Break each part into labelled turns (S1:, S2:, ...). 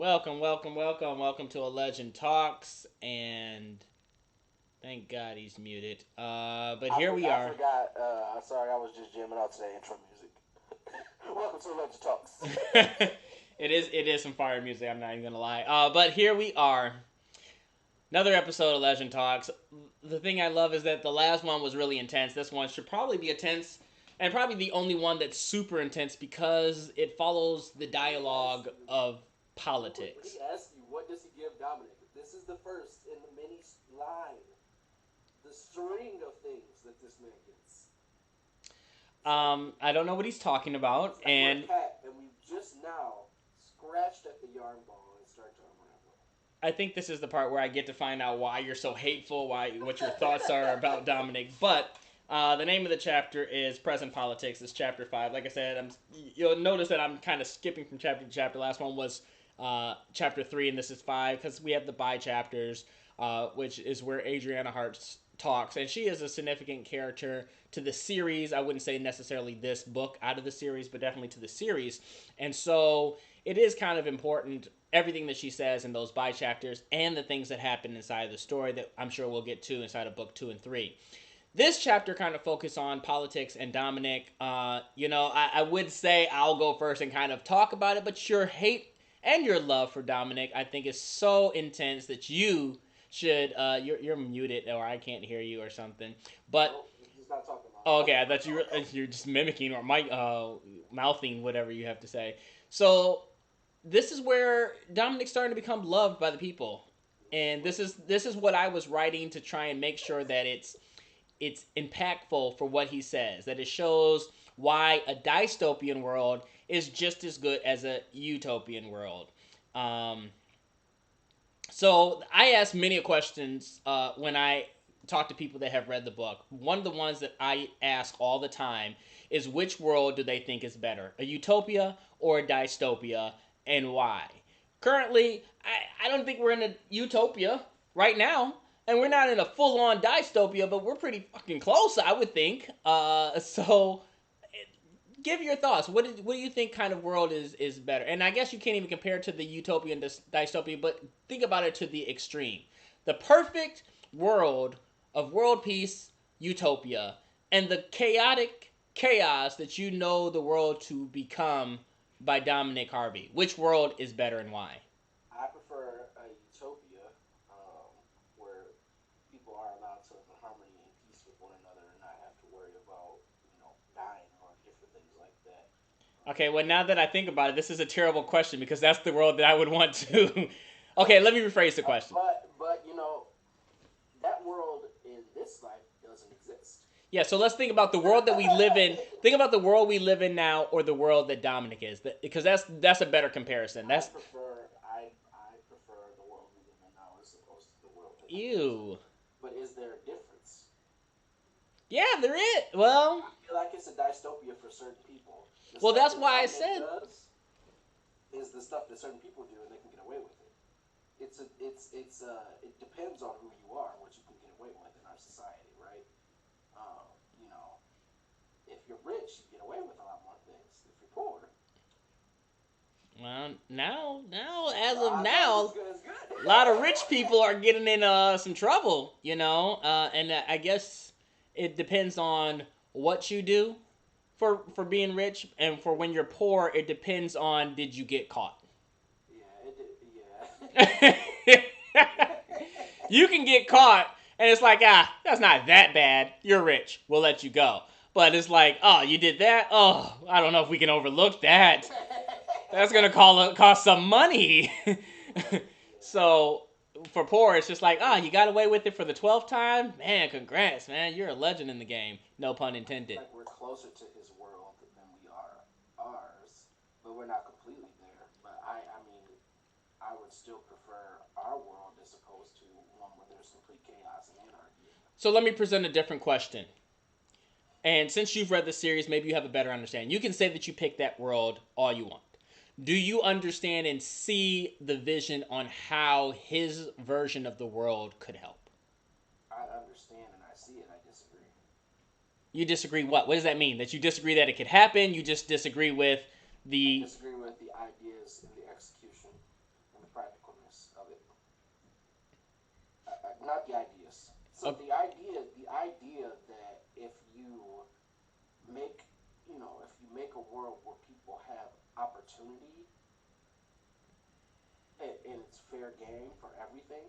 S1: Welcome to A Legend Talks, and thank God he's muted. But here we
S2: I
S1: are.
S2: forgot. Sorry, I was just jamming out to that intro music. Welcome to Legend Talks.
S1: It is some fire music. I'm not even gonna lie. But here we are, another episode of Legend Talks. The thing I love is that the last one was really intense. This one should probably be intense, and probably the only one that's super intense because it follows the dialogue of politics.
S2: He asked you, what does he give Dominic? This is the first in the mini line, the string of things that this man gets.
S1: I don't know what he's talking about,
S2: It's like
S1: and
S2: we're a cat, and we just now scratched at the yarn ball and started to unravel.
S1: I think this is the part where I get to find out why you're so hateful, what your thoughts are about Dominic. But the name of the chapter is Present Politics. It's chapter 5. Like I said, you'll notice that I'm kind of skipping from chapter to chapter. Last one was chapter 3, and this is 5 because we have the by chapters, which is where Adriana Hart talks, and she is a significant character to the series. I wouldn't say necessarily this book out of the series, but definitely to the series. And so it is kind of important, everything that she says in those by chapters and the things that happen inside of the story that I'm sure we'll get to inside of book 2 and 3. This chapter kind of focus on politics and Dominic. I would say I'll go first and kind of talk about it, but your hate and your love for Dominic, I think, is so intense that you should. You're muted, or I can't hear you, or something. But
S2: He's not talking about.
S1: oh, okay, I thought you're just mimicking or mouthing whatever you have to say. So this is where Dominic's starting to become loved by the people, and this is what I was writing to try and make sure that it's impactful for what he says, that it shows why a dystopian world is just as good as a utopian world. Um, so I ask many questions when I talk to people that have read the book. One of the ones that I ask all the time is which world do they think is better, a utopia or a dystopia, and why? Currently, I don't think we're in a utopia right now, and we're not in a full-on dystopia, but we're pretty fucking close, I would think. So give your thoughts. What do you think kind of world is better? And I guess you can't even compare it to the utopian dystopia, but think about it to the extreme. The perfect world of world peace, utopia, and the chaotic chaos that you know the world to become by Dominic Harvey. Which world is better and why?
S2: I prefer a utopia where people are allowed to live in harmony and peace with one another and not have to worry about, dying or different things like that.
S1: Okay, well, now that I think about it, this is a terrible question because that's the world that I would want to. Okay, let me rephrase the question.
S2: But that world in this life doesn't exist.
S1: Yeah, so let's think about the world that we live in. Think about the world we live in now, or the world that Dominic is, because that's a better comparison. That's
S2: I prefer the world we live in now as opposed to the world that he lives in.
S1: ew.
S2: But is there a difference?
S1: Yeah, there is. Well,
S2: I feel like it's a dystopia for certain people. The
S1: well,
S2: stuff
S1: that's
S2: that
S1: why I
S2: Dominic
S1: said.
S2: does is the stuff that certain people do and they can get away with it. It depends on who you are, what you can get away with in our society, right? Um, you know, if you're rich, you get away with a lot more things. If you're poor,
S1: Well, now, as of
S2: I thought
S1: now,
S2: it was good.
S1: a lot of rich people are getting in some trouble. And I guess it depends on what you do for being rich, and for when you're poor, it depends on did you get caught.
S2: Yeah, it did.
S1: You can get caught, and it's like, that's not that bad. You're rich. We'll let you go. But it's like, oh, you did that? Oh, I don't know if we can overlook that. That's going to cost some money. So for poor, it's just like, you got away with it for the 12th time? Man, congrats, man. You're a legend in the game. No pun intended.
S2: Like we're closer to his world than we are ours, but we're not completely there. But I mean, I would still prefer our world as opposed to one where there's complete chaos and anarchy.
S1: So let me present a different question. And since you've read the series, maybe you have a better understanding. You can say that you pick that world all you want. Do you understand and see the vision on how his version of the world could help?
S2: I understand and I see it. I disagree.
S1: You disagree what? What does that mean? That you disagree that it could happen? You just disagree with
S2: I
S1: the
S2: disagree with the ideas and the execution and not the ideas. So
S1: Uh,
S2: the idea that if you make, if you make a world where people have opportunity, and it's fair game for everything,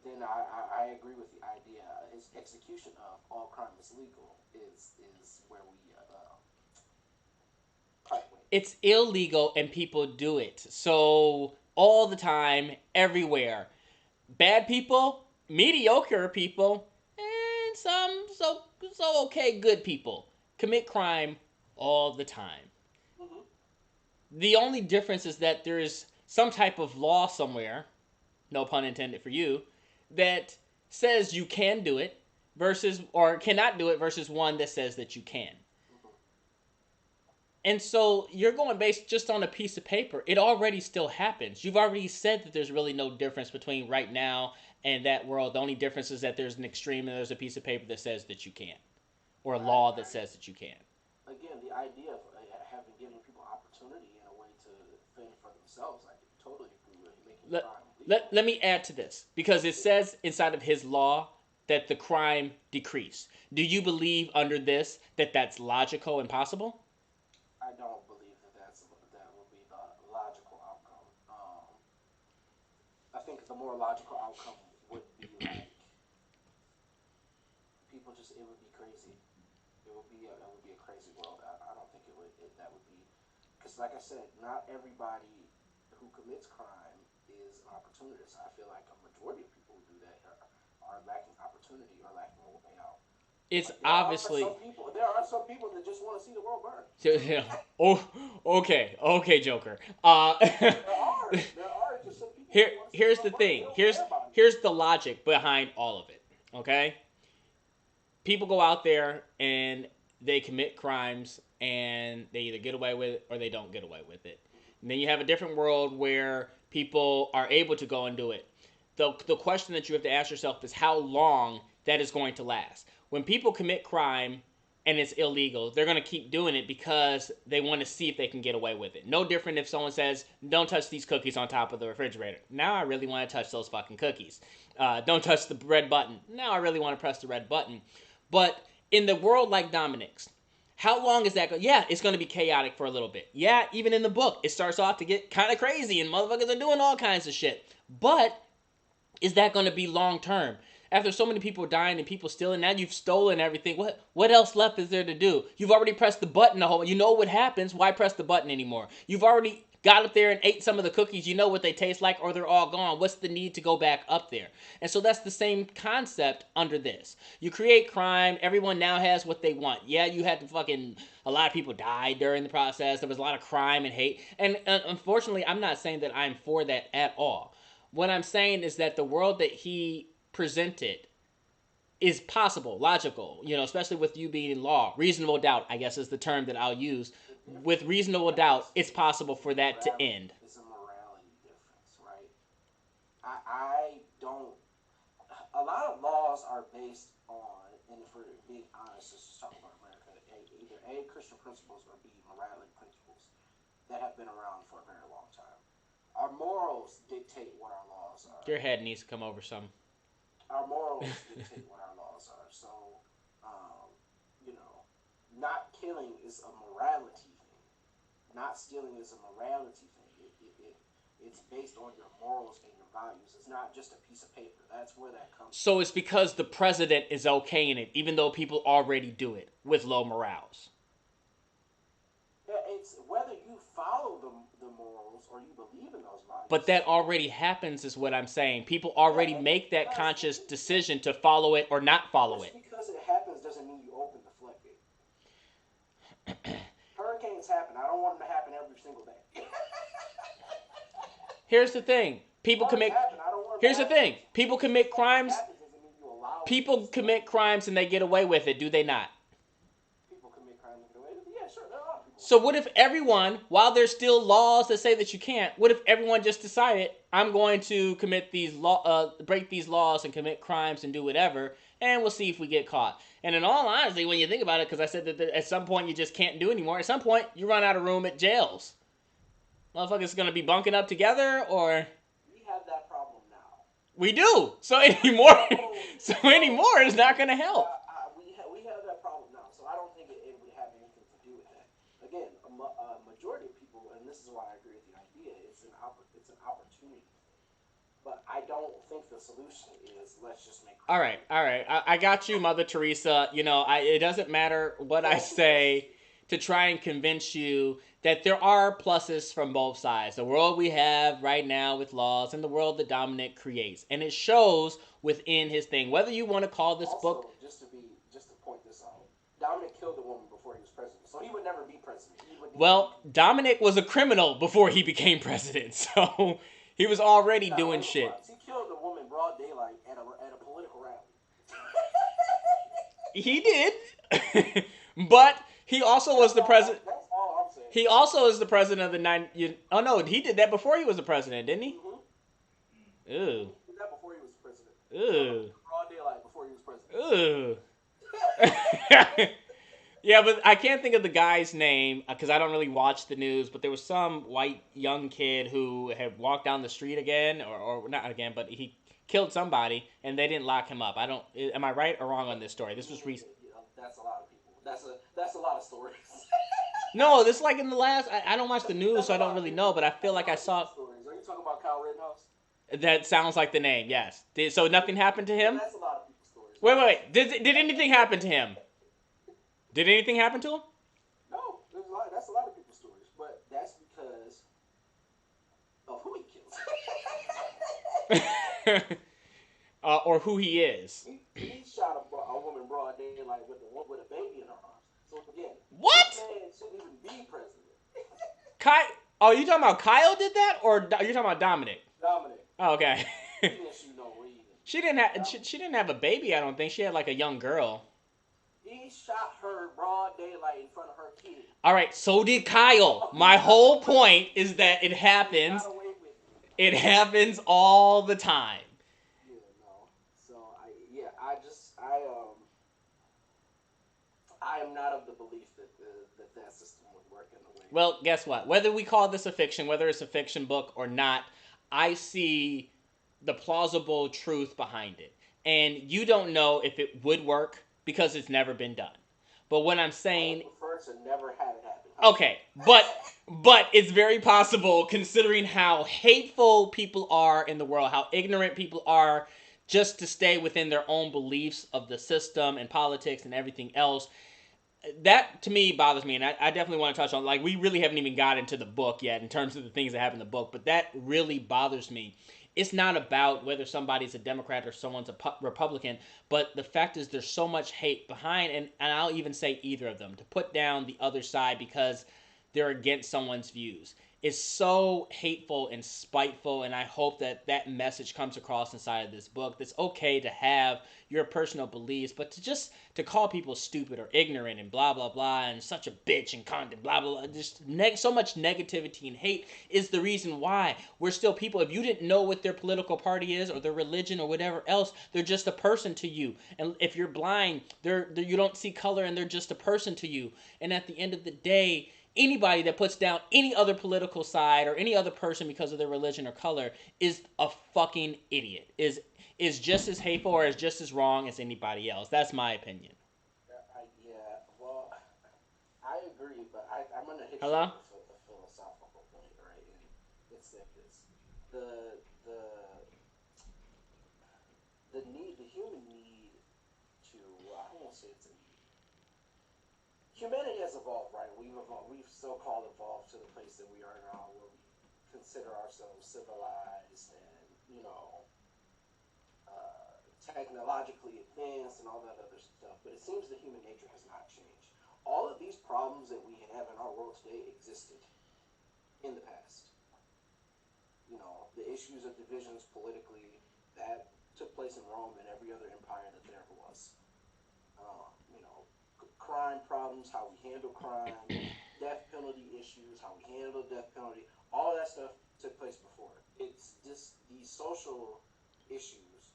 S2: then I agree with the idea. His execution of all crime is legal is where we part ways.
S1: it's illegal and people do it. So all the time, everywhere. Bad people, mediocre people, and some so okay good people commit crime all the time.
S2: Mm-hmm.
S1: The only difference is that there's some type of law somewhere, no pun intended for you, that says you can do it versus or cannot do it versus one that says that you can.
S2: Mm-hmm.
S1: And so you're going based just on a piece of paper. It already still happens. You've already said that there's really no difference between right now and that world. The only difference is that there's an extreme and there's a piece of paper that says that you can't, or a law that says that you can.
S2: Again, the idea of having given people opportunity in a way to fend for themselves, I totally agree with making
S1: Let,
S2: crime legal.
S1: let me add to this because it says inside of his law that the crime decreased. Do you believe under this that that's logical and possible?
S2: I don't believe that will be the logical outcome. I think the more logical outcome would be like people just, it would be crazy. It would be a crazy world. I don't think that would be, because like I said, not everybody who commits crime is an opportunist. I feel like a majority of people who do that are lacking opportunity or lacking a way out.
S1: It's
S2: Like
S1: obviously
S2: there are some people that just want to see the world burn.
S1: oh, okay, Joker.
S2: There are just some people
S1: Here,
S2: who want to see the
S1: here's the
S2: world burn. They
S1: thing.
S2: don't
S1: Here's
S2: care about
S1: here's
S2: anything.
S1: the logic behind all of it. Okay, people go out there and they commit crimes and they either get away with it or they don't get away with it. And then you have a different world where people are able to go and do it. The question that you have to ask yourself is how long that is going to last. When people commit crime and it's illegal, they're going to keep doing it because they want to see if they can get away with it. No different if someone says, don't touch these cookies on top of the refrigerator. Now I really want to touch those fucking cookies. Don't touch the red button. Now I really want to press the red button. But in the world like Dominic's, how long is that? Yeah, it's going to be chaotic for a little bit. Yeah, even in the book, it starts off to get kind of crazy and motherfuckers are doing all kinds of shit. But is that going to be long term? After so many people dying and people stealing, now you've stolen everything. What else left is there to do? You've already pressed the button. You know what happens. Why press the button anymore? You've already got up there and ate some of the cookies. You know what they taste like, or they're all gone. What's the need to go back up there? And so that's the same concept under this. You create crime. Everyone now has what they want. Yeah, you had to fucking. A lot of people died during the process. There was a lot of crime and hate. And unfortunately, I'm not saying that I'm for that at all. What I'm saying is that the world that he presented is possible, logical, especially with you being in law. Reasonable doubt, I guess, is the term that I'll use. With reasonable doubt, it's possible for that to end.
S2: It's a morality difference, right? I don't. A lot of laws are based on, and if we're being honest, let's just talk about America, either A, Christian principles, or B, morality principles that have been around for a very long time. Our morals dictate what our laws are.
S1: Your head needs to come over some.
S2: Our morals dictate what our laws are. So, um, you know, not killing is a morality thing. Not stealing is a morality thing. It's based on your morals and your values. It's not just a piece of paper. That's where that comes from.
S1: So it's because the president is okay in it, even though people already do it with low morals.
S2: Yeah, it's whether you follow the morals or you believe in those
S1: But
S2: values.
S1: that already happens, is what I'm saying. People
S2: Yeah,
S1: already
S2: and
S1: make that
S2: because
S1: conscious decision to follow it or not follow
S2: just
S1: it.
S2: because it happens doesn't mean you open the floodgate. Hurricanes happen. I don't want them to happen every single day.
S1: Here's the thing. People
S2: Floods
S1: commit
S2: happen. I don't want them
S1: Here's
S2: to
S1: the
S2: happen.
S1: thing. People commit crimes.
S2: Happens doesn't mean you allow
S1: People commit crimes and they get away with it, do they not?
S2: People commit crimes and get away with it. Yeah, sure, there are people.
S1: So what if everyone, while there's still laws that say that you can't, what if everyone just decided, I'm going to break these laws and commit crimes and do whatever, and we'll see if we get caught. And in all honesty, when you think about it, because I said that at some point you just can't do anymore. At some point, you run out of room at jails. Motherfuckers gonna be bunking up together, or
S2: We have that problem now.
S1: We do. So anymore, so
S2: So
S1: anymore is not going to help.
S2: we have that problem now. So I don't think it would have anything to do with that. Again, a majority of people, and this is why I agree with the idea. It's an opportunity thing. But I don't think the solution is let's just make
S1: All right,
S2: Christianity
S1: all right. I got you, Mother Teresa. It doesn't matter what I say to try and convince you that there are pluses from both sides. The world we have right now with laws and the world that Dominic creates. And it shows within his thing. Whether you want to call this book.
S2: also, just to point this out, Dominic killed a woman before he was president, so he would never be president. He would never
S1: Well,
S2: be.
S1: Dominic was a criminal before he became president. So he was already
S2: Not
S1: doing shit.
S2: otherwise. He killed a woman broad daylight at a political rally.
S1: He did. But he also was the president.
S2: That's all I'm saying.
S1: He also is the president of the nine. Oh no, he did that before he was the president, didn't he?
S2: Mm-hmm.
S1: Ooh,
S2: He did that before he was president. He killed
S1: ooh,
S2: a broad daylight before he was president.
S1: ooh. Yeah, but I can't think of the guy's name because I don't really watch the news. But there was some white young kid who had walked down the street again, or not again, but he killed somebody, and they didn't lock him up. I don't. Am I right or wrong on this story? This was recent.
S2: That's a lot of people. That's a lot of stories.
S1: No, this is like in the last. I don't watch the news,
S2: That's
S1: so
S2: a
S1: I don't
S2: lot of
S1: really
S2: people.
S1: know. But I feel
S2: That's a
S1: like I
S2: lot of
S1: saw.
S2: people's stories. Are you talking about Kyle Rittenhouse?
S1: That sounds like the name. Yes. So nothing happened to
S2: Yeah,
S1: him.
S2: that's a lot of people's stories.
S1: Wait. Did anything happen to him? Did anything happen to
S2: No, that's a lot of people's stories, but that's because of who he kills.
S1: him? Or who he is?
S2: He shot a woman broad daylight with a baby in her arms. So again, this
S1: What?
S2: man shouldn't even be president.
S1: Kai? Oh, you talking about Kyle did that, or you talking about Dominic?
S2: Dominic,
S1: Oh, okay.
S2: he didn't shoot no weed.
S1: She didn't have. She didn't have a baby. I don't think she had like a young girl.
S2: He shot her broad daylight in front of her kid.
S1: All right. So did Kyle. My whole point is that it
S2: He
S1: happens.
S2: got away with it.
S1: It happens all the time.
S2: Yeah, no. So I am not of the belief that system would work in the way.
S1: Well, guess what? Whether we call this a fiction, whether it's a fiction book or not, I see the plausible truth behind it. And you don't know if it would work because it's never been done. But what I'm
S2: I
S1: saying,
S2: would prefer to never have it happen.
S1: okay, but it's very possible considering how hateful people are in the world, how ignorant people are just to stay within their own beliefs of the system and politics and everything else. That to me bothers me, and I definitely want to touch on, like, we really haven't even got into the book yet in terms of the things that happen in the book, but that really bothers me. It's not about whether somebody's a Democrat or someone's a Republican, but the fact is there's so much hate behind, and I'll even say either of them, to put down the other side because they're against someone's views. It's so hateful and spiteful, and I hope that that message comes across inside of this book. It's okay to have your personal beliefs, but to call people stupid or ignorant and blah blah blah and such a bitch and cunt and blah blah blah, just so much negativity and hate is the reason why we're still people. If you didn't know what their political party is or their religion or whatever else, they're just a person to you. And if you're blind, you don't see color and they're just a person to you. And at the end of the day, anybody that puts down any other political side or any other person because of their religion or color is a fucking idiot. Is just as hateful or is just as wrong as anybody else. That's my opinion.
S2: Yeah, well, I agree, but I'm gonna hit you
S1: Hello?
S2: with a philosophical point, right? And it's like this: the the the human need to I don't want to say it's a need. Humanity has evolved, right? We've so-called evolved to the place that we are now, where we consider ourselves civilized and technologically advanced and all that other stuff. But it seems that human nature has not changed. All of these problems that we have in our world today existed in the past. The issues of divisions politically that took place in Rome and every other empire that there ever was. Crime problems, how we handle crime, death penalty issues, how we handle death penalty, all that stuff took place before. It's just these social issues.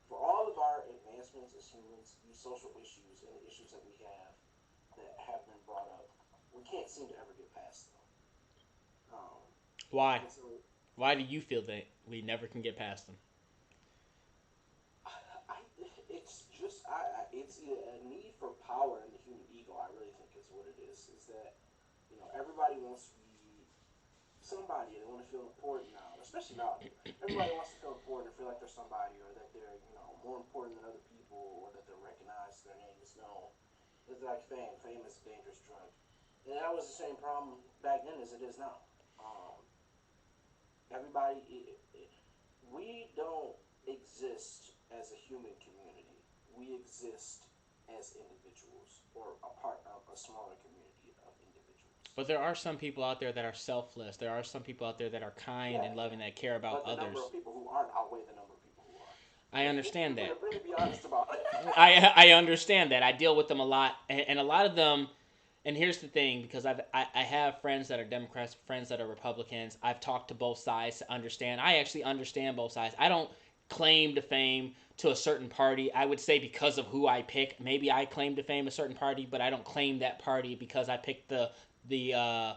S2: For all of our advancements as humans, these social issues and the issues that we have been brought up, we can't seem to ever get past them. Um,
S1: Why?
S2: and so
S1: Why do you feel that we never can get past them?
S2: a need for power in the human ego. I really think is what it is. Is that everybody wants to be somebody. They want to feel important now, especially nowadays. Everybody wants to feel important or feel like they're somebody, or that they're more important than other people, or that they're recognized, their name is known. It's like fame. Fame is a dangerous drug, and that was the same problem back then as it is now. Um, everybody, we don't exist as a human community. We exist as individuals or a part of a smaller community of individuals.
S1: But there are some people out there that are selfless. There are some people out there that are kind
S2: Yeah,
S1: and
S2: yeah.
S1: loving that care about
S2: But the number
S1: others.
S2: of people who aren't outweigh the number of people who are.
S1: I
S2: If
S1: understand
S2: we're
S1: that.
S2: to really be honest about it.
S1: I understand that. I deal with them a lot, and a lot of them. And here's the thing, because I have friends that are Democrats, friends that are Republicans. I've talked to both sides to understand. I actually understand both sides. I don't claim to fame to a certain party. I would say because of who I pick. Maybe I claim to fame a certain party, but I don't claim that party because I picked the uh,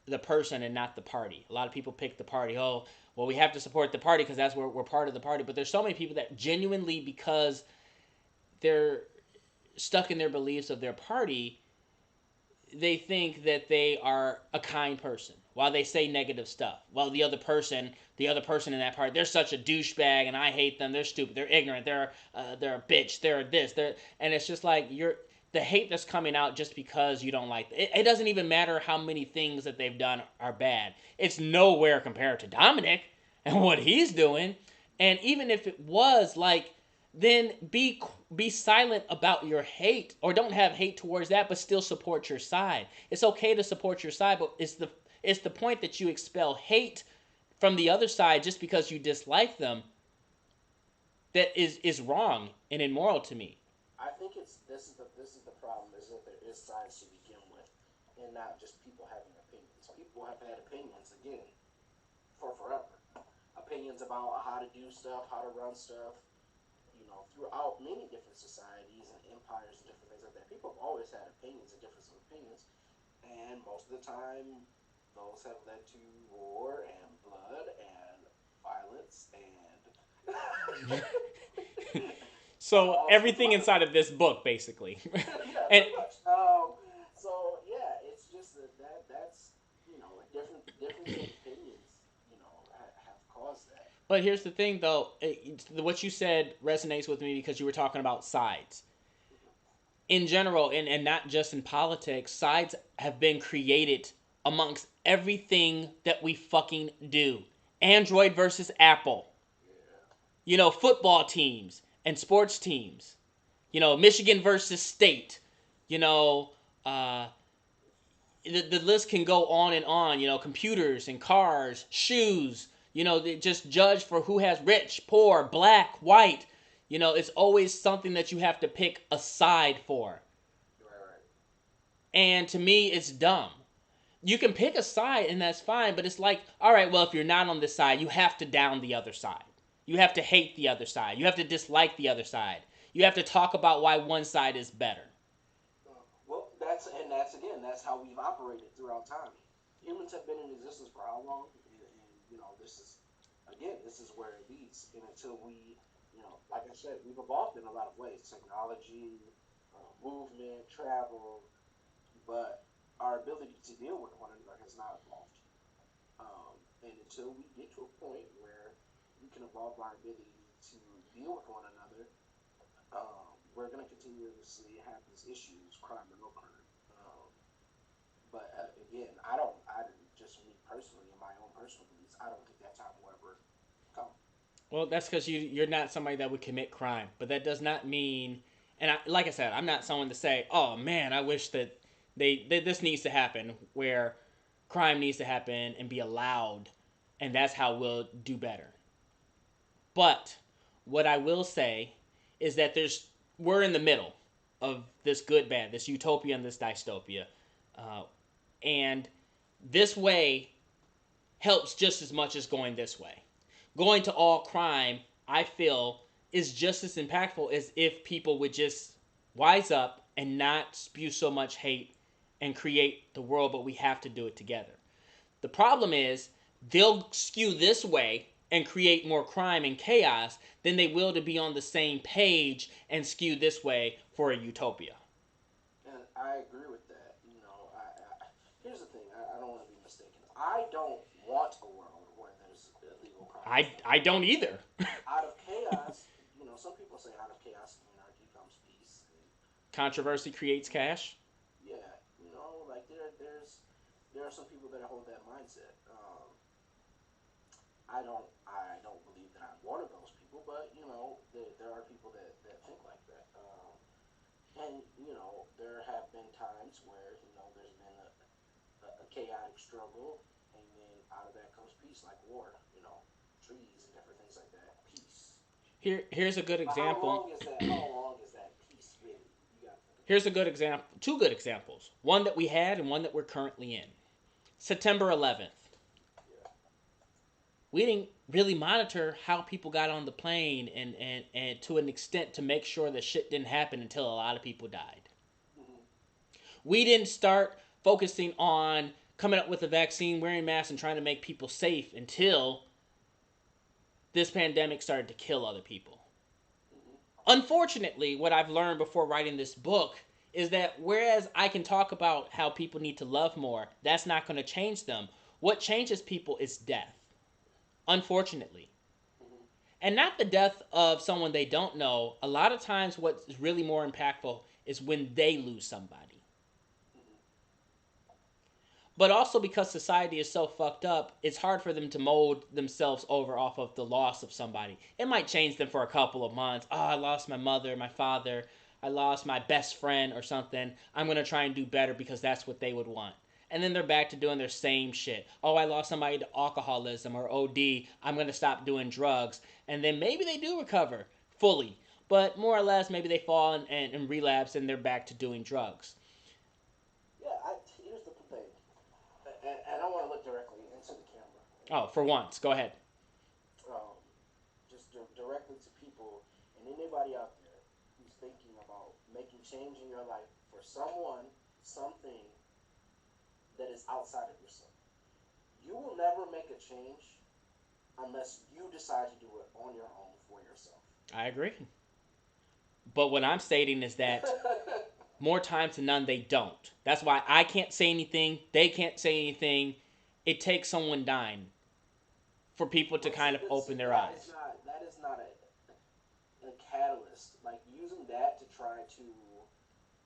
S1: the person and not the party. A lot of people pick the party. Oh, well, we have to support the party because that's where we're part of the party. But there's so many people that genuinely, because they're stuck in their beliefs of their party, they think that they are a kind person while they say negative stuff. Well, the other person in that party, they're such a douchebag, and I hate them. They're stupid. They're ignorant. They're a bitch. They're this. And it's just like you're the hate that's coming out just because you don't like it. It doesn't even matter how many things that they've done are bad. It's nowhere compared to Dominic and what he's doing. And even if it was like, then be silent about your hate, or don't have hate towards that, but still support your side. It's okay to support your side, but it's the point that you expel hate from the other side just because you dislike them that is wrong and immoral to me.
S2: I think it's this is the problem is that there is science to begin with, and not just people having opinions. People have had opinions again for forever. Opinions about how to do stuff, how to run stuff, throughout many different societies and empires and different things like that. People have always had opinions and difference of opinions, and most of the time, those have led to war and blood and violence and
S1: So
S2: all sorts of
S1: everything
S2: other
S1: inside of
S2: things.
S1: this book, basically.
S2: Yeah,
S1: And
S2: pretty much. So yeah, it's just that's a difference of opinions, have caused that.
S1: but here's the thing, though. What you said resonates with me because you were talking about sides in general, and not just in politics. Sides have been created amongst everything that we fucking do. Android versus Apple.
S2: Yeah.
S1: Football teams and sports teams. Michigan versus State. You know, uh, the list can go on and on. Computers and cars, shoes. They just judge for who has rich, poor, black, white. It's always something that you have to pick a side for.
S2: Right, right.
S1: And to me, it's dumb. You can pick a side and that's fine, but it's like, all right, well, if you're not on this side, you have to down the other side. You have to hate the other side. You have to dislike the other side. You have to talk about why one side is better.
S2: Well, that's how we've operated throughout time. Humans have been in existence for how long? And this is where it leads. And until we, like I said, we've evolved in a lot of ways: technology, movement, travel, but our ability to deal with one another has not evolved. And until we get to a point where we can evolve our ability to deal with one another, we're going to continuously have these issues, crime and no crime. But again, just me personally, in my own personal beliefs, I don't think that time will ever come.
S1: Well, that's because you're not somebody that would commit crime, but that does not mean. And like I said, I'm not someone to say, "Oh man, I wish that this needs to happen," where crime needs to happen and be allowed, and that's how we'll do better. But what I will say is that we're in the middle of this good bad, this utopia and this dystopia, uh, and this way helps just as much as going this way. Going to all crime, I feel, is just as impactful as if people would just wise up and not spew so much hate and create the world, but we have to do it together. The problem is they'll skew this way and create more crime and chaos than they will to be on the same page and skew this way for a utopia.
S2: And I agree with that. Here's the thing. I don't want to be mistaken. I don't want a world where there's illegal crimes.
S1: I don't either.
S2: Out of chaos, some people say out of chaos and anarchy comes peace. And,
S1: Controversy creates cash.
S2: yeah, like there are some people that hold that mindset. I don't believe that I'm one of those people, but there are people that think like that. And there have been times where there's been a chaotic struggle, and then out of that comes peace, like war. Trees and different things like that. Peace.
S1: Here's a good
S2: But how
S1: example.
S2: long is that? How long is that peace really? You got to think about
S1: Here's a good example. Two good examples. One that we had and one that we're currently in. September 11th.
S2: it. Yeah.
S1: We didn't really monitor how people got on the plane and to an extent to make sure that shit didn't happen until a lot of people died.
S2: Mm-hmm.
S1: We didn't start focusing on coming up with a vaccine, wearing masks, and trying to make people safe until this pandemic started to kill other people.
S2: Mm-hmm.
S1: Unfortunately, what I've learned before writing this book is that whereas I can talk about how people need to love more, that's not going to change them. What changes people is death, unfortunately.
S2: Mm-hmm.
S1: And not the death of someone they don't know. A lot of times, what's really more impactful is when they lose somebody.
S2: Mm-hmm.
S1: But also because society is so fucked up, it's hard for them to mold themselves over off of the loss of somebody. It might change them for a couple of months. Oh, I lost my mother, my father, I lost my best friend or something. I'm going to try and do better because that's what they would want. And then they're back to doing their same shit. Oh, I lost somebody to alcoholism or OD. I'm going to stop doing drugs. And then maybe they do recover fully. But more or less, maybe they fall and relapse and they're back to doing drugs.
S2: Yeah. Here's the thing, and I want to look directly into the camera.
S1: Oh, for once, go ahead.
S2: Um, just directly to people and anybody out there who's thinking about making change in your life for someone, something that is outside of yourself. You will never make a change unless you decide to do it on your own for yourself.
S1: I agree. But what I'm stating is that more times than none, they don't. That's why I can't say anything. They can't say anything. It takes someone dying for people to
S2: But
S1: kind of open their eyes.
S2: that is not a catalyst. Like using that to try to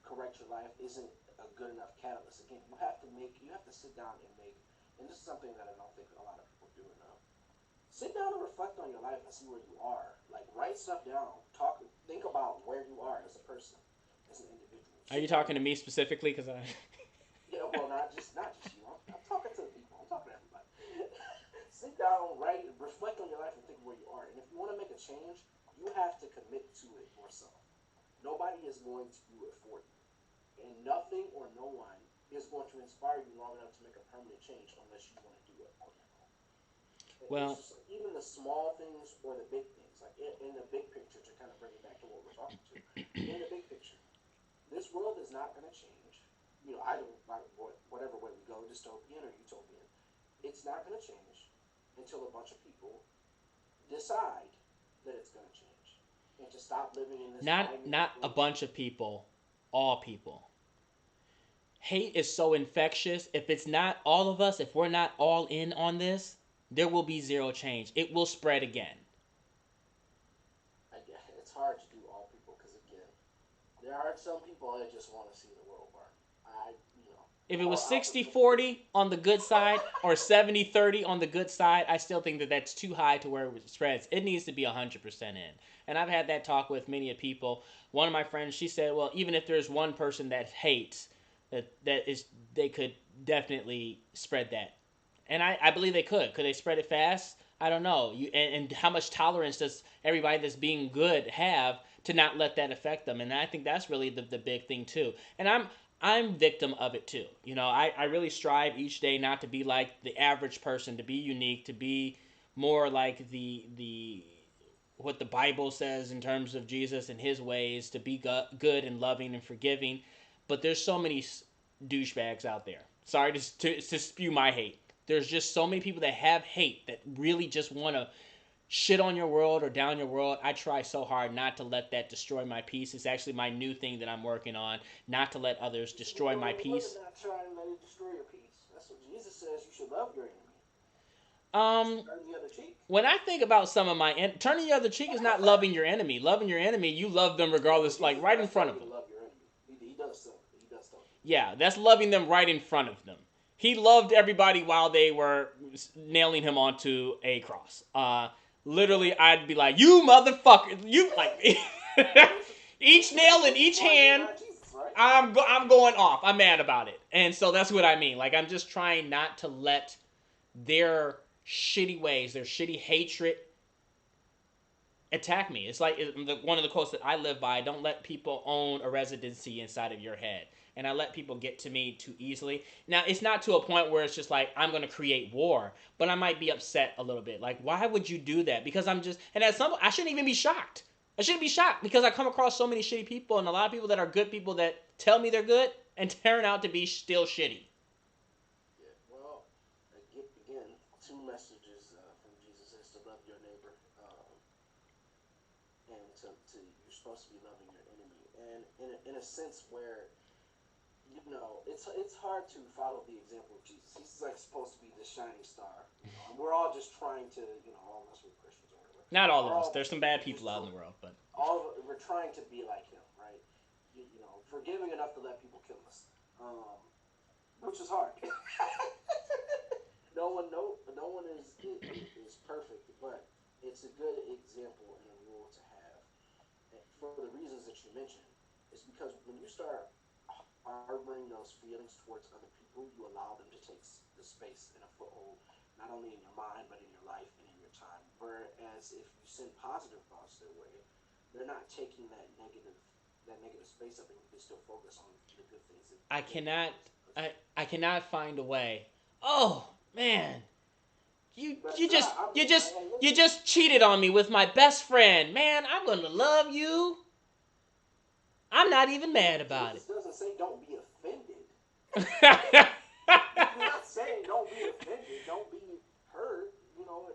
S2: correct your life isn't a good enough catalyst. Again, you have to sit down and make, and this is something that I don't think a lot of people do enough. Sit down and reflect on your life and see where you are. Like write stuff down. Think about where you are as a person, as an individual.
S1: Are you
S2: Sit down
S1: talking
S2: and
S1: to me specifically? Because I.
S2: well, not just you. I'm talking to the people. I'm talking to everybody. Sit down, write, reflect on your life, and think where you are. And if you want to make a change, you have to commit to it yourself. Nobody is going to do it for you, and nothing or no one is going to inspire you long enough to make a permanent change unless you want to do it on your own. It's
S1: Well,
S2: just like, even the small things or the big things. Like in the big picture, to kind of bring it back to what we're talking to. In the big picture, this world is not going to change. Either whatever way we go, dystopian or utopian, it's not going to change until a bunch of people decide that it's going to change and to stop living in this
S1: not a
S2: binary.
S1: bunch of people, all people. Hate is so infectious. If it's not all of us, if we're not all in on this, there will be zero change. It will spread again.
S2: It's hard to do all people because again, there are some people that just want to see the world burn. I, you know,
S1: If it was
S2: or out the
S1: 60-40 on the good side or 70-30 on the good side, I still think that that's too high to where it spreads. It needs to be 100% in. And I've had that talk with many people. One of my friends, she said, well, even if there's one person that hates, that is, they could definitely spread that. And I believe they could. Could they spread it fast? I don't know. And how much tolerance does everybody that's being good have to not let that affect them? And I think that's really the big thing too. And I'm victim of it too. I really strive each day not to be like the average person, to be unique, to be more like the what the Bible says in terms of Jesus and his ways, to be good and loving and forgiving. But there's so many douchebags out there. Sorry to spew my hate. There's just so many people that have hate that really just want to shit on your world or down your world, I try so hard not to let that destroy my peace. It's actually my new thing that I'm working on, not to let others destroy my
S2: Look at
S1: peace.
S2: not trying to let it destroy your peace. That's what Jesus says. You should love your enemy.
S1: Um,
S2: Turn the other cheek.
S1: when I think about some of turning the other cheek is not loving your enemy. Loving your enemy, you love them
S2: No,
S1: regardless, like
S2: Jesus
S1: right in
S2: does tell
S1: front of
S2: you to
S1: them.
S2: love your enemy. He does tell. He does tell you to do
S1: Yeah, that's loving them right in front of them. He loved everybody while they were nailing him onto a cross. Literally, I'd be like, "You motherfucker! You like
S2: that.
S1: each nail in
S2: This is
S1: each
S2: why you're
S1: hand."
S2: not Jesus, right?
S1: I'm going off. I'm mad about it, and so that's what I mean. Like I'm just trying not to let their shitty ways, their shitty hatred attack me. It's like one of the quotes that I live by: "Don't let people own a residency inside of your head." And I let people get to me too easily. Now it's not to a point where it's just like I'm going to create war, but I might be upset a little bit. Like, why would you do that? Because I'm just, and at some, I shouldn't even be shocked. I shouldn't be shocked because I come across so many shitty people and a lot of people that are good people that tell me they're good and turn out to be still shitty.
S2: Yeah. Well, again, two messages from Jesus is to love your neighbor, and to you're supposed to be loving your enemy, and in a sense where it's hard to follow the example of Jesus. He's like supposed to be the shining star, and we're all just trying to, all of us were Christians or whatever.
S1: Not all
S2: We're
S1: of us.
S2: all
S1: There's some bad
S2: just
S1: people out in the world, but
S2: we're trying to be like him, right? Forgiving enough to let people kill us, which is hard. No one is perfect, but it's a good example and a rule to have. And for the reasons that you mentioned, is because when you start harboring those feelings towards other people, you allow them to take the space and a foothold, not only in your mind but in your life and in your time. Whereas if you send positive thoughts their way, they're not taking that negative space up, and you can still focus on the good things that
S1: I
S2: good things
S1: cannot
S2: that
S1: I cannot find a way. Oh man, you
S2: but
S1: you just you just you
S2: listen.
S1: just cheated on me with my best friend. Man, I'm gonna love you. I'm not even mad about
S2: Jesus
S1: it.
S2: doesn't say don't be offended. He's not saying don't be offended, don't be hurt.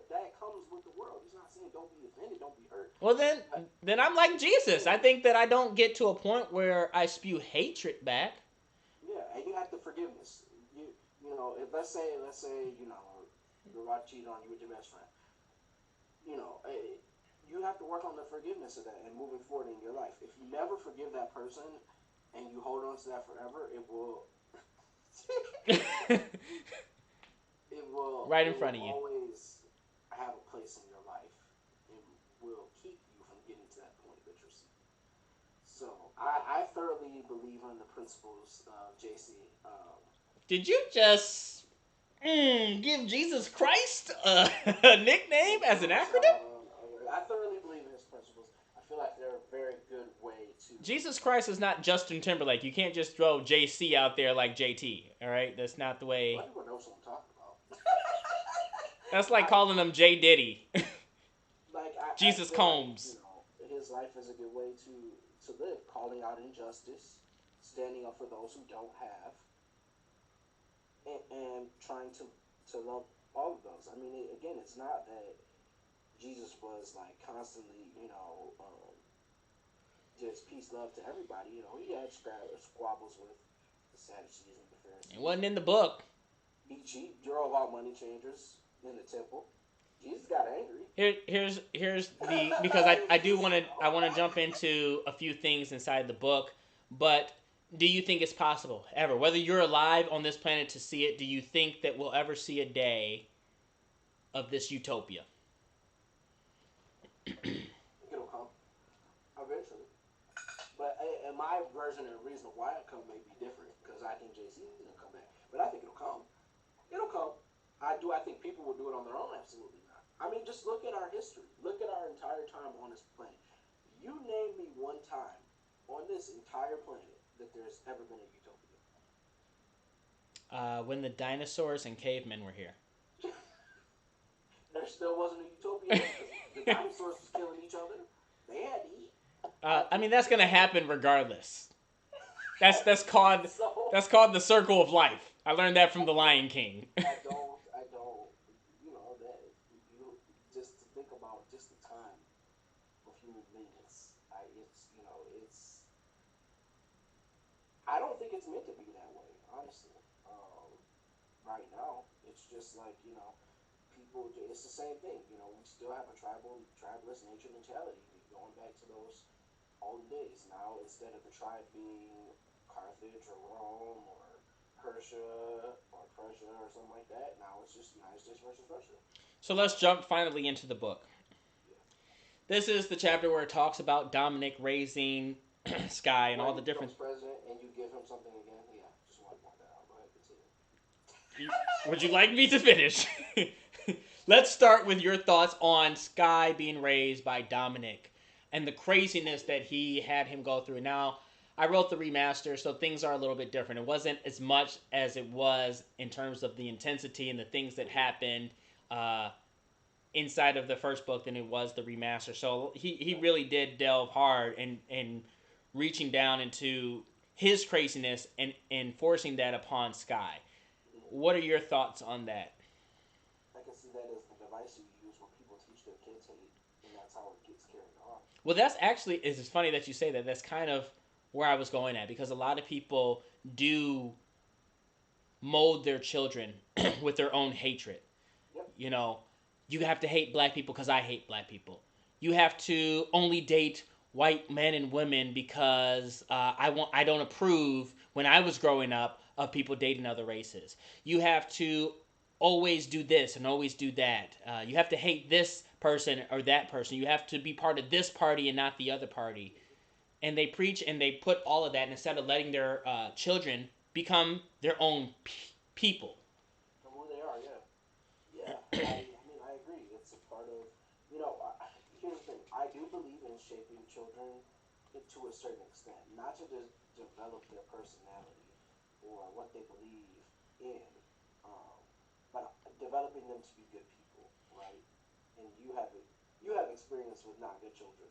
S2: That comes with the world. He's not saying don't be offended, don't be hurt.
S1: Well then,
S2: But
S1: then I'm like Jesus. I think that I don't get to a point where I spew hatred back.
S2: yeah, and you have the forgiveness. If let's say your wife cheated on you with your best friend. You have to work on the forgiveness of that and moving forward in your life. If you never forgive that person and you hold on to that forever, it will it will
S1: Right in
S2: it will
S1: front of you.
S2: always have a place in your life. It will keep you from getting to that point that you're seeking. So I thoroughly believe in the principles of JC.
S1: Did you just give Jesus Christ a nickname as an acronym?
S2: I thoroughly believe in his principles. I feel like they're a very good way to.
S1: Jesus Christ is not Justin Timberlake. You can't just throw JC out there like JT. All right, that's not the
S2: A lot
S1: way.
S2: of people know what I'm talking about.
S1: That's like calling him J Diddy.
S2: I
S1: Jesus
S2: feel like
S1: Combs.
S2: his life is a good way to live, calling out injustice, standing up for those who don't have, and trying to love all of those. I mean, again, it's not that Jesus was like constantly, just peace, love to everybody. He had squabbles with the Sadducees and the
S1: It
S2: Pharisees.
S1: wasn't in the book.
S2: He drove out money changers in the temple. Jesus got angry.
S1: Here's the because I do want to I want to jump into a few things inside the book, but do you think it's possible ever, whether you're alive on this planet to see it, do you think that we'll ever see a day of this utopia?
S2: It'll come eventually. But in my version and reason why it come may be different because I think JC's gonna come back. But I think it'll come. It'll come. I think people will do it on their own? Absolutely not. I mean, just look at our history. Look at our entire time on this planet. You name me one time on this entire planet that there's ever been a utopia.
S1: When the dinosaurs and cavemen were here.
S2: There still wasn't a utopia then because the dinosaurs was killing each other. They had to eat.
S1: I mean, that's gonna happen regardless. That's called
S2: So
S1: that's called the circle of life. I learned that from the Lion King.
S2: I don't, that you just to think about I don't think it's meant to be that way, honestly. Right now, it's just like, people. It's the same thing. We still have a tribalist nature mentality, going back to those olden days. Now, instead of the tribe being Carthage or Rome or Persia or Prussia or something like that, now it's just United States versus Russia.
S1: So let's jump finally into the book.
S2: Yeah.
S1: This is the chapter where it talks about Dominic raising Sky and
S2: Where
S1: all the
S2: he
S1: different.
S2: becomes president and you give him something again. Yeah, just want to point that out. Go ahead, continue.
S1: Would you like me to finish? Let's start with your thoughts on Sky being raised by Dominic and the craziness that he had him go through. Now, I wrote the remaster, so things are a little bit different. It wasn't as much as it was in terms of the intensity and the things that
S2: Mm-hmm.
S1: happened uh, inside of the first book than it was the remaster. So he
S2: Okay.
S1: really did delve hard and reaching down into his craziness and forcing that upon Sky.
S2: Mm-hmm.
S1: What are your thoughts on that?
S2: I can see that as the device you use when people teach their kids hate, and that's how it gets carried on.
S1: Well, that's actually it's funny that you say that. That's kind of where I was going at because a lot of people do mold their children with their own hatred.
S2: Yep.
S1: You know, you have to hate black people because I hate black people. You have to only date white men and women because I don't approve when I was growing up of people dating other races. You have to always do this and always do that. You have to hate this person or that person. You have to be part of this party and not the other party. And they preach and they put all of that, and instead of letting their children become their own people.
S2: From who they are, yeah. Yeah, I mean, I agree. It's a part of, here's the thing. I do believe in shaping children to a certain extent, not to just develop their personality or what they believe in, um, but developing them to be good people, right? And you have experience with not good children,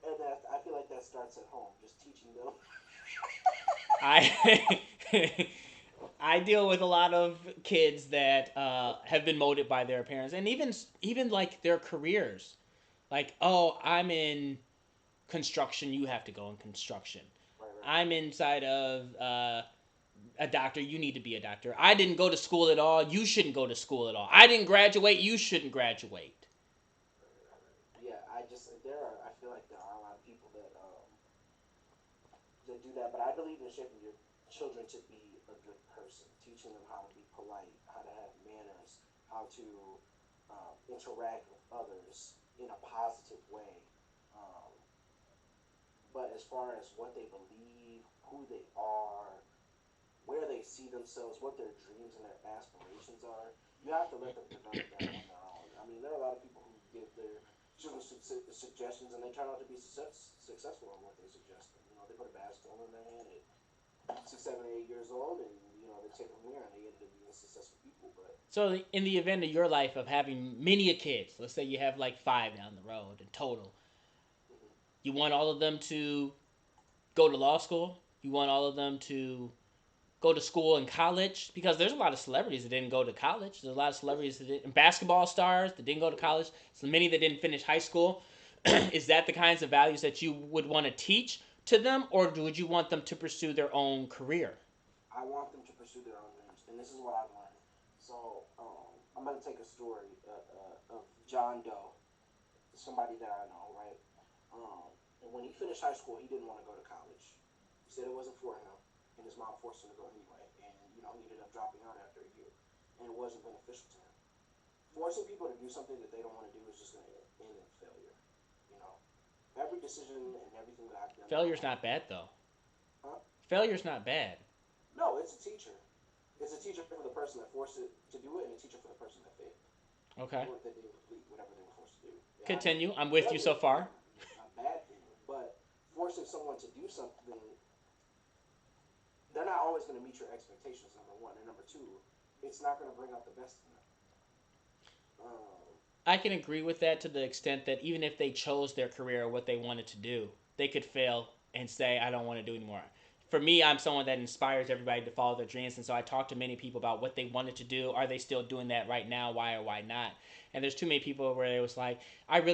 S2: and that I feel like that starts at home, just teaching them.
S1: I I deal with a lot of kids that have been molded by their parents, and even like their careers. Like, oh, I'm in construction, you have to go in construction.
S2: Right, right.
S1: I'm inside of a doctor, you need to be a doctor. I didn't go to school at all, you shouldn't go to school at all. I didn't graduate, you shouldn't graduate.
S2: Yeah, I feel like there are a lot of people that do that, but I believe in shaping your children to be a good person, teaching them how to be polite, how to have manners, how to interact with others in a positive way. Um, but as far as what they believe, who they are, where they see themselves, what their dreams and their aspirations are, you have to let them develop that on their own. I mean, there are a lot of people who give their children suggestions and they turn out to be successful in what they suggest. They put a basketball in their hand at 6, 7, 8 years old, and they take them there and they ended up being successful people. But
S1: So in the event of your life of having many kids, let's say you have like 5 down the road in total,
S2: mm-hmm.
S1: you want all of them to go to law school, you want all of them to go to school and college, because there's a lot of celebrities that didn't go to college. There's a lot of celebrities that didn't, basketball stars that didn't go to college. So many that didn't finish high school. Is that the kinds of values that you would want to teach to them, or would you want them to pursue their own career?
S2: I want them to pursue their own dreams, and this is what I've learned. So I'm going to take a story of John Doe, somebody that I know, right? And when he finished high school, he didn't want to go to college. He said it wasn't for him, and his mom forced him to go anyway. And he ended up dropping out after a year, and it wasn't beneficial to him. Forcing people to do something that they don't want to do is just going to end in failure. You know, every decision and everything that I've done in my
S1: Failure's
S2: life,
S1: not bad though.
S2: huh?
S1: Failure's not bad.
S2: No, it's a teacher. It's a teacher for the person that forced it to do it, and a teacher for the person that failed,
S1: Okay.
S2: or that didn't complete whatever they were forced to do. Yeah, I mean,
S1: Continue. I'm with you
S2: failure
S1: so
S2: is not
S1: far.
S2: a bad thing, but forcing someone to do something, they're not always going to meet your expectations. Number one, and number two, it's not going to bring out the best in them. Um,
S1: I can agree with that to the extent that even if they chose their career or what they wanted to do, they could fail and say, I don't want to do anymore. For me, I'm someone that inspires everybody to follow their dreams. And so I talk to many people about what they wanted to do. Are they still doing that right now? Why or why not? And there's too many people where it was like, I've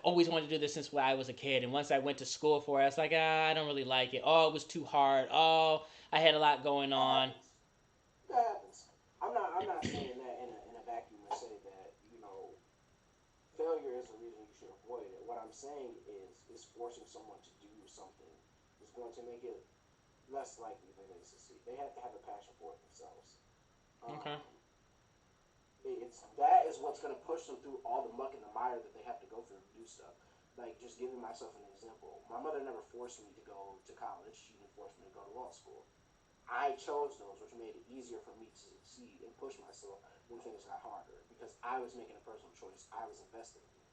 S1: always wanted to do this since when I was a kid. And once I went to school for it, I was like, I don't really like it. Oh, it was too hard. Oh, I had a lot going
S2: That
S1: on.
S2: happens. That happens. I'm not saying that in a vacuum and say that failure is the reason you should avoid it. What I'm saying is forcing someone to do something is going to make it less likely that they succeed. They have to have a passion for it themselves.
S1: Okay.
S2: Um, it's that is what's going to push them through all the muck and the mire that they have to go through to do stuff. Like just giving myself an example, my mother never forced me to go to college. She didn't force me to go to law school. I chose those, which made it easier for me to succeed and push myself when things got harder because I was making a personal choice. I was investing in it.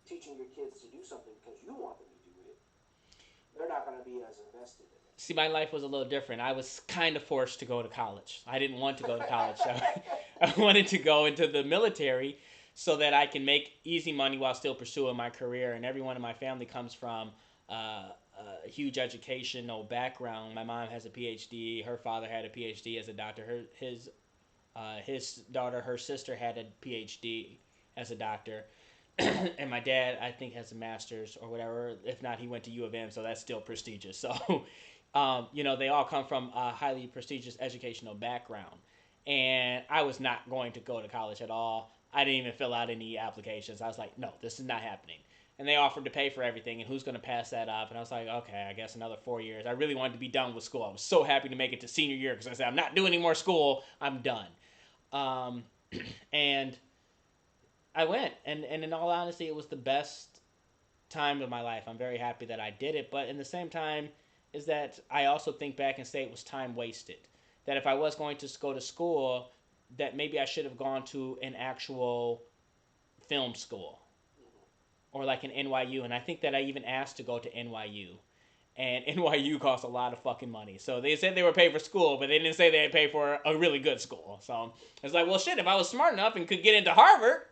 S2: Teaching your kids to do something because you want them to do it, they're not going to be as invested in
S1: See, my life was a little different. I was kind of forced to go to college. I didn't want to go to college.
S2: it.
S1: I wanted to go into the military so that I can make easy money while still pursuing my career. And everyone in my family comes from a huge educational background. My mom has a PhD. Her father had a PhD as a doctor. His daughter, her sister, had a PhD as a doctor. And my dad, I think, has a master's or whatever. If not, he went to U of M, so that's still prestigious. So, they all come from a highly prestigious educational background. And I was not going to go to college at all. I didn't even fill out any applications. I was like, no, this is not happening. And they offered to pay for everything, and who's going to pass that up? And I was like, okay, I guess another 4 years. I really wanted to be done with school. I was so happy to make it to senior year because I said, I'm not doing any more school. I'm done. Um, and I went, and in all honesty, it was the best time of my life. I'm very happy that I did it, but in the same time, is that I also think back and say it was time wasted. That if I was going to go to school, that maybe I should have gone to an actual film school or like an NYU. And I think that I even asked to go to NYU. And NYU costs a lot of fucking money. So they said they were paid for school, but they didn't say they'd pay for a really good school. So it's like, well, shit, if I was smart enough and could get into Harvard.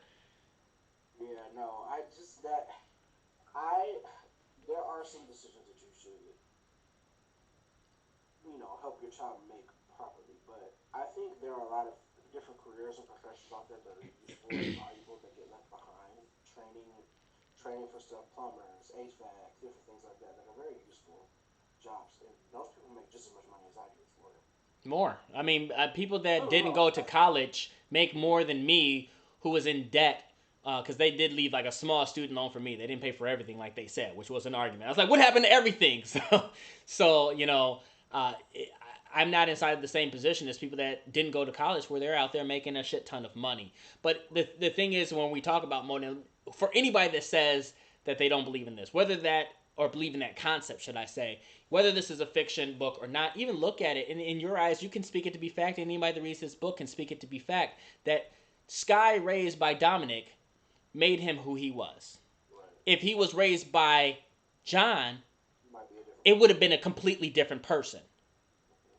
S2: Yeah, no, I just that I there are some decisions that you should help your child make properly. But I think there are a lot of different careers and professions out there that are useful and valuable that get left behind. Training for stuff, plumbers, HVAC, different things like that are very useful jobs, and those people make just as much money as I do for it.
S1: More. I mean, people that
S2: No, no,
S1: didn't
S2: no.
S1: go to college make more than me, who was in debt because they did leave like a small student loan for me. They didn't pay for everything like they said, which was an argument. I was like, "What happened to everything?" So uh, I'm not inside the same position as people that didn't go to college, where they're out there making a shit ton of money. But the thing is, when we talk about money, for anybody that says that they don't believe in this, whether that or believe in that concept, should I say, whether this is a fiction book or not, even look at it. In your eyes, you can speak it to be fact. And anybody that reads this book can speak it to be fact. That Sky raised by Dominic made him who he was.
S2: Right.
S1: If he was raised by John,
S2: You might be a different
S1: it would
S2: person.
S1: have been a completely different person.
S2: Mm-hmm.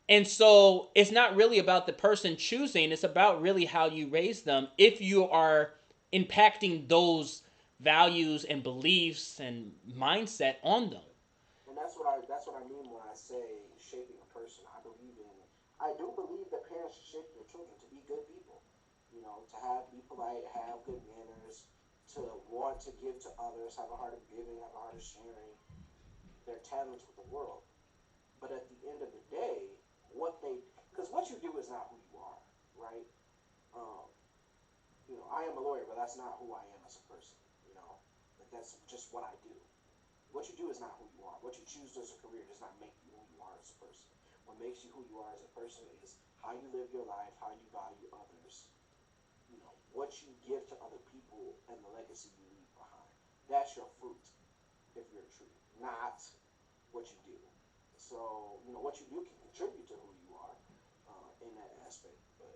S1: And so it's not really about the person choosing, it's about really how you raise them. If you are impacting those values and beliefs and mindset on them.
S2: And that's what I mean when I say shaping a person. I do believe that parents should shape their children to be good people. To be polite, have good manners, to want to give to others, have a heart of giving, have a heart of sharing their talents with the world. But at the end of the day, because what you do is not who you are, right? Um, I am a lawyer, but that's not who I am as a person. You know, like that's just what I do. What you do is not who you are. What you choose as a career does not make you who you are as a person. What makes you who you are as a person is how you live your life, how you value others, what you give to other people, and the legacy you leave behind. That's your fruit if you're a tree, not what you do. So, what you do can contribute to who you are in that aspect, but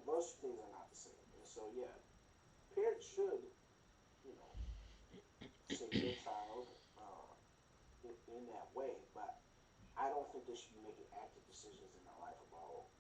S2: those two things are not the same. And so, yeah, parents should, you know, shape their child in that way, but I don't think they should be making active decisions in their life about,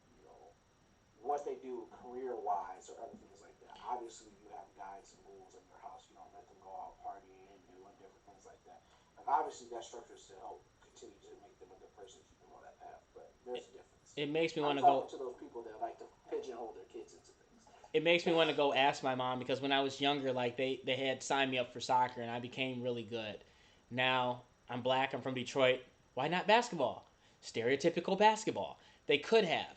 S2: what they do career wise or other things like that. Obviously, you have guides and rules in your house. You don't let them go out partying and doing different things like that. Like, obviously, that structure is to help continue to make them a good person, keep them on that path, but there's a difference.
S1: It makes me
S2: I'm
S1: want to
S2: talking
S1: go
S2: to those people that like to pigeonhole their kids into things.
S1: it makes me want to go ask my mom because when I was younger, like they had signed me up for soccer and I became really good. Now I'm black. I'm from Detroit. Why not basketball? stereotypical basketball. They could have.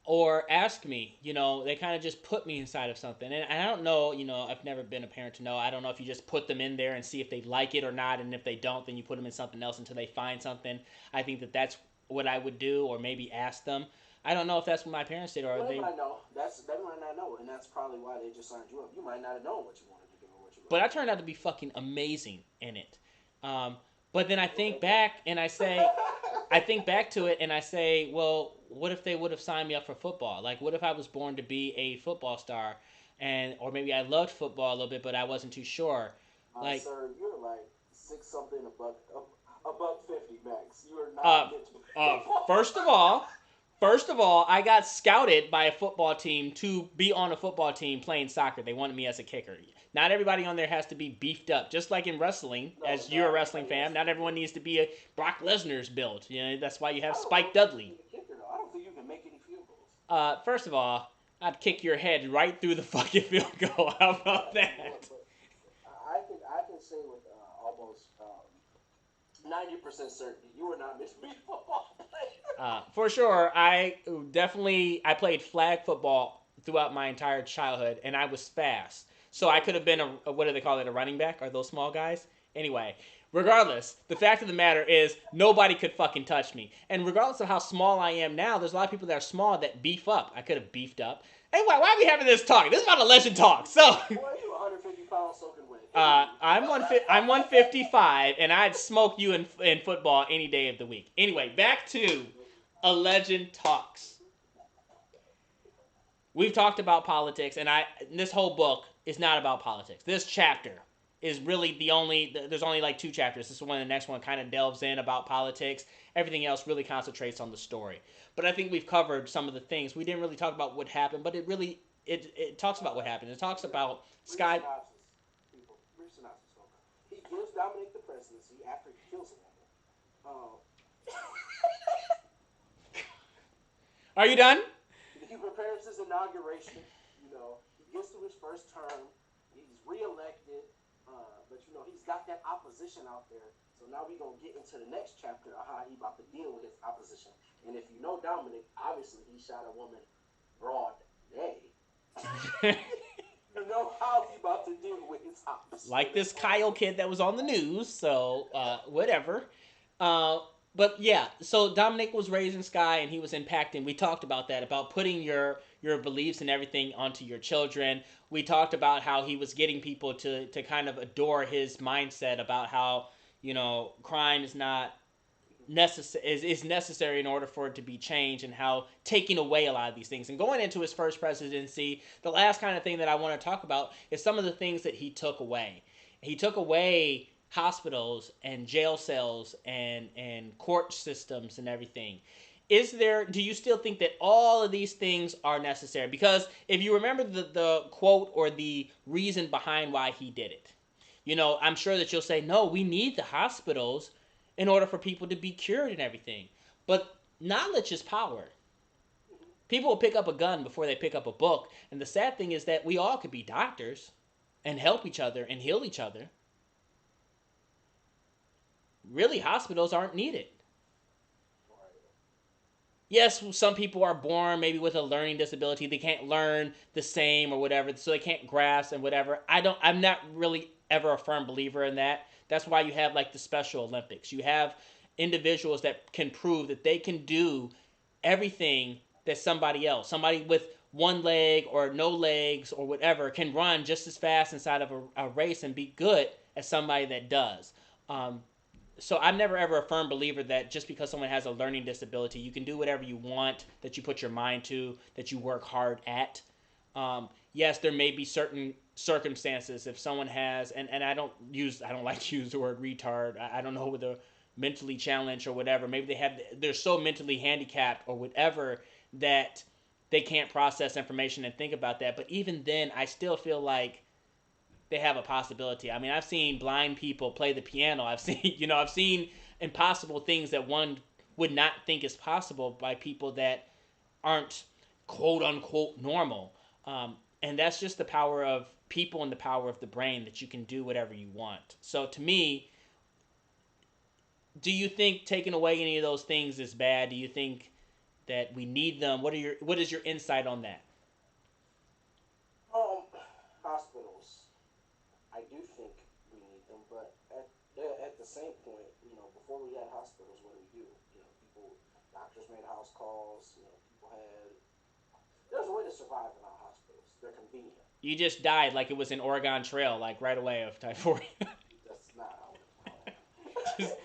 S1: Or ask me, they kind of just put me inside of something. And I don't know, I've never been a parent to know. I don't know if you just put them in there and see if they like it or not. And if they don't, then you put them in something else until they find something. I think that that's what I would do, or maybe ask them. I don't know if that's what my parents did, or
S2: Well, they
S1: they.
S2: might know. They might not know, and that's probably why they just signed you up. You might not have known what you wanted to do or what you
S1: But I
S2: liked.
S1: turned out to be fucking amazing in it. But then I think
S2: Okay.
S1: back and I think back to it and I say, well, what if they would have signed me up for football? Like, what if I was born to be a football star, and or maybe I loved football a little bit, but I wasn't too sure. Like,
S2: Sir, you're like six something, a buck 50 max. You are
S1: uh,
S2: not meant to be
S1: uh,
S2: football.
S1: first of all, First of all, I got scouted by a football team to be on a football team playing soccer. They wanted me as a kicker. Not everybody on there has to be beefed up. Just like in wrestling,
S2: No,
S1: as you're a
S2: not
S1: wrestling
S2: everybody has
S1: fan,
S2: to
S1: not
S2: be
S1: everyone
S2: good.
S1: needs to be a Brock Lesnar's build. That's why you have
S2: I don't know
S1: Spike
S2: if you can
S1: Dudley.
S2: be the kicker though. I don't think you can make any field goals.
S1: First of all, I'd kick your head right through the fucking field goal. How about that?
S2: But I can say with almost 90% certainty you are not meant to be a football player.
S1: For sure, I played flag football throughout my entire childhood, and I was fast. So I could have been a what do they call it, a running back? Are those small guys? Anyway, regardless, the fact of the matter is nobody could fucking touch me. And regardless of how small I am now, there's a lot of people that are small that beef up. I could have beefed up. Hey, why are we having this talk? This is about a legend talk. So
S2: Boy, you 150 pounds soaking wet.
S1: I'm 155, and I'd smoke you in football any day of the week. Anyway, back to a legend talks. We've talked about politics, and this whole book is not about politics. This chapter is really there's only like two chapters. This one and the next one kind of delves in about politics. Everything else really concentrates on the story. But I think we've covered some of the things. We didn't really talk about what happened, but it talks about what happened. It talks about
S2: Brief
S1: Sky.
S2: synopsis, people. Brief synopsis, folks. He gives Dominic the presidency after he kills a woman. Uh,
S1: Are you done?
S2: he prepares his inauguration. He gets to his first term. He's reelected. He's got that opposition out there. So now we're going to get into the next chapter of how he about to deal with his opposition. And if you know Dominic, obviously he shot a woman broad day. You know how he about to deal with his opposition.
S1: Like this Kyle kid that was on the news. So whatever. Uh, but yeah, so Dominic was raised in Sky and he was impacting. We talked about that, about putting your beliefs and everything onto your children. We talked about how he was getting people to kind of adore his mindset about how crime is not is necessary in order for it to be changed, and how taking away a lot of these things. And going into his first presidency, the last kind of thing that I want to talk about is some of the things that he took away. He took away hospitals and jail cells and court systems and everything. Do you still think that all of these things are necessary? Because if you remember the quote or the reason behind why he did it, I'm sure that you'll say, no, we need the hospitals in order for people to be cured and everything. But knowledge is power. People will pick up a gun before they pick up a book. And the sad thing is that we all could be doctors and help each other and heal each other. Really, hospitals aren't needed. Yes, some people are born maybe with a learning disability. They can't learn the same or whatever, so they can't grasp and whatever. I'm not really ever a firm believer in that. That's why you have like the Special Olympics. You have individuals that can prove that they can do everything that somebody with one leg or no legs or whatever, can run just as fast inside of a race and be good as somebody that does. So I'm never ever a firm believer that just because someone has a learning disability, you can do whatever you want, that you put your mind to, that you work hard at. Yes, there may be certain circumstances if someone has, and I don't like to use the word retard. I don't know whether mentally challenged or whatever. Maybe they're so mentally handicapped or whatever that they can't process information and think about that. But even then, I still feel like they have a possibility. I mean, I've seen blind people play the piano. I've seen impossible things that one would not think is possible by people that aren't quote unquote normal. And that's just the power of people and the power of the brain, that you can do whatever you want. So to me, do you think taking away any of those things is bad? Do you think that we need them? What is your insight on that?
S2: Um, Hospitals. I do think we need them, but at the same point, before we had hospitals, what do we do? Doctors made house calls. People had. There's a way to survive in our hospitals. They're convenient.
S1: You just died like it was an Oregon Trail, like right away of typhoid.
S2: That's not how it
S1: Just,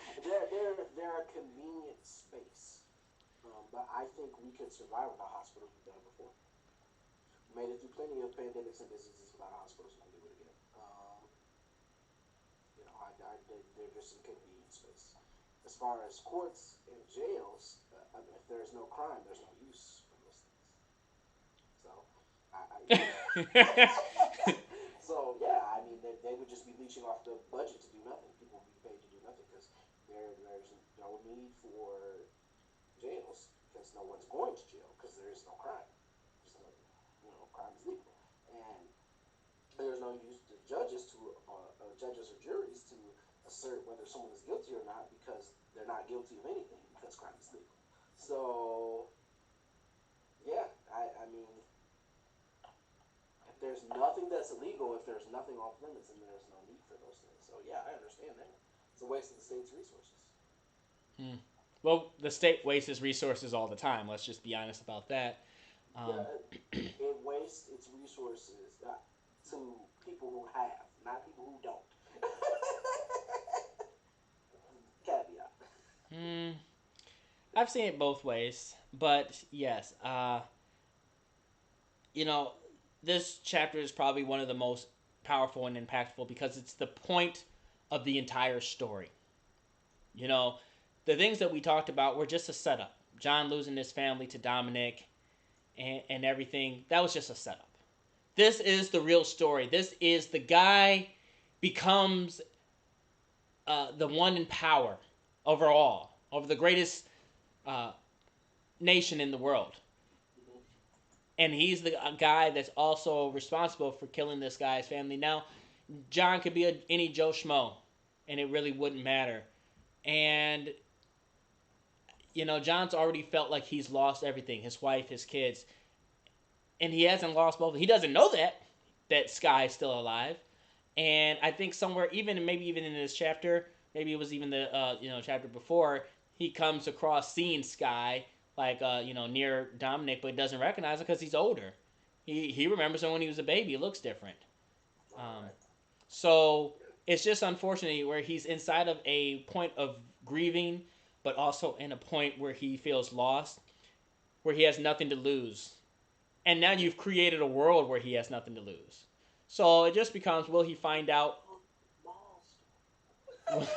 S2: they're a convenient space. But I think we could survive without hospitals. We've done it before. We made it through plenty of pandemics and diseases without hospitals, and we'll do it again. They're just a convenient space. As far as courts and jails, I mean, if there's no crime, there's no use for those things. So, I so yeah, I mean, they would just be leeching off the budget to do nothing. People would be paid to do nothing because there's no need for jails because no one's going to jail because there is no crime. Just no, crime is legal, and there's no use to judges or juries to assert whether someone is guilty or not because they're not guilty of anything because crime is legal. So yeah, I mean, if there's nothing that's illegal, if there's nothing off limits, then there's no need for those things. So yeah, I understand that. It's a waste of the state's resources.
S1: hmm. Well, the state wastes resources all the time. Let's just be honest about that. Um,
S2: Yeah, it wastes its resources to people who have, not people who don't. Caveat.
S1: hmm, I've seen it both ways, but yes, you know, this chapter is probably one of the most powerful and impactful because it's the point of the entire story. You know, the things that we talked about were just a setup. John losing his family to Dominic and everything, that was just a setup. This is the real story. This is the guy becomes the one in power overall, over the greatest uh, nation in the world.
S2: Mm-hmm.
S1: And he's the guy that's also responsible for killing this guy's family. Now, John could be any Joe Schmo, and it really wouldn't matter. And John's already felt like he's lost everything, his wife, his kids, and he hasn't lost both. He doesn't know that Sky's still alive. And I think somewhere, even maybe even in this chapter, maybe it was even the chapter before, he comes across seeing Sky like near Dominic, but doesn't recognize him because he's older. He remembers him when he was a baby. He looks different.
S2: All
S1: Um,
S2: right.
S1: so it's just unfortunate where he's inside of a point of grieving, but also in a point where he feels lost, where he has nothing to lose. And now you've created a world where he has nothing to lose. So it just becomes, will he find out?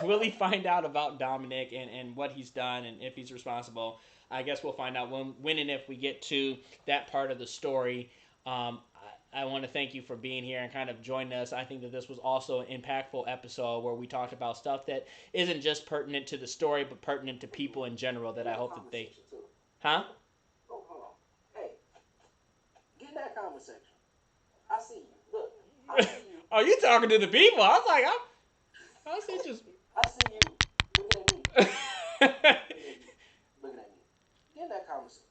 S1: Will he find out about Dominic and what he's done and if he's responsible? I guess we'll find out when and if we get to that part of the story. I want to thank you for being here and kind of joining us. I think that this was also an impactful episode where we talked about stuff that isn't just pertinent to the story, but pertinent to people in general. That
S2: We
S1: I
S2: had a
S1: hope that they,
S2: conversation too.
S1: huh?
S2: Oh, hold on. Hey, get in that conversation. I see you. Look, I see you.
S1: Are you talking to the people? I was like, I see just.
S2: I see you looking at me. Looking at me. Looking at me. Get in that conversation.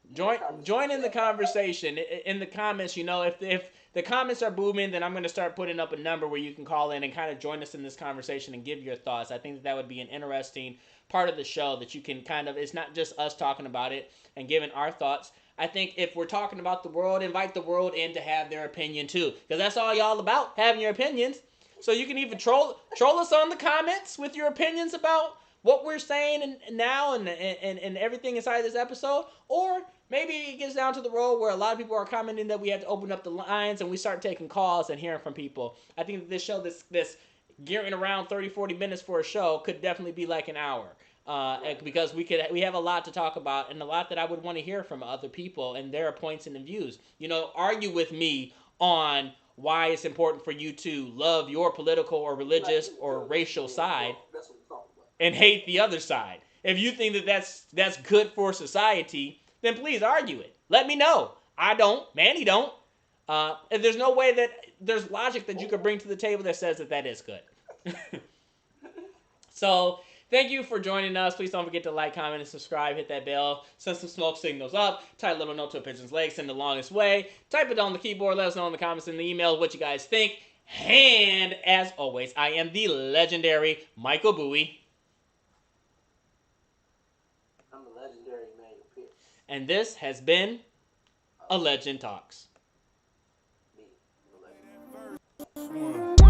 S2: Get in
S1: join
S2: that conversation.
S1: join in the conversation in the comments. If the comments are booming, then I'm going to start putting up a number where you can call in and kind of join us in this conversation and give your thoughts. I think that would be an interesting part of the show that you can kind of, it's not just us talking about it and giving our thoughts. I think if we're talking about the world, invite the world in to have their opinion too, because that's all y'all about, having your opinions. So you can even troll us on the comments with your opinions about what we're saying now and everything inside this episode, or maybe it gets down to the road where a lot of people are commenting that we have to open up the lines and we start taking calls and hearing from people. I think that this show, this gearing around 30-40 minutes for a show, could definitely be like an hour.
S2: Right.
S1: Because we have a lot to talk about and a lot that I would want to hear from other people and their points and views. Argue with me on why it's important for you to love your political or
S2: Like,
S1: religious or
S2: that's what
S1: racial
S2: we're here
S1: side
S2: for. That's what we're talking about.
S1: and hate the other side. If you think that that's good for society, then please argue it. Let me know. I don't. Manny don't. If there's no way that there's logic that you could bring to the table that says that is good. So Thank you for joining us. Please don't forget to like, comment, and subscribe. Hit that bell. Send some smoke signals up. Type a little note to a pigeon's leg. Send the longest way. Type it on the keyboard. Let us know in the comments and the email what you guys think. And as always, I am the legendary Michael Bowie.
S2: I'm the legendary Emmanuel Pierce.
S1: And this has been A Legend Talks.
S2: Me, the legend.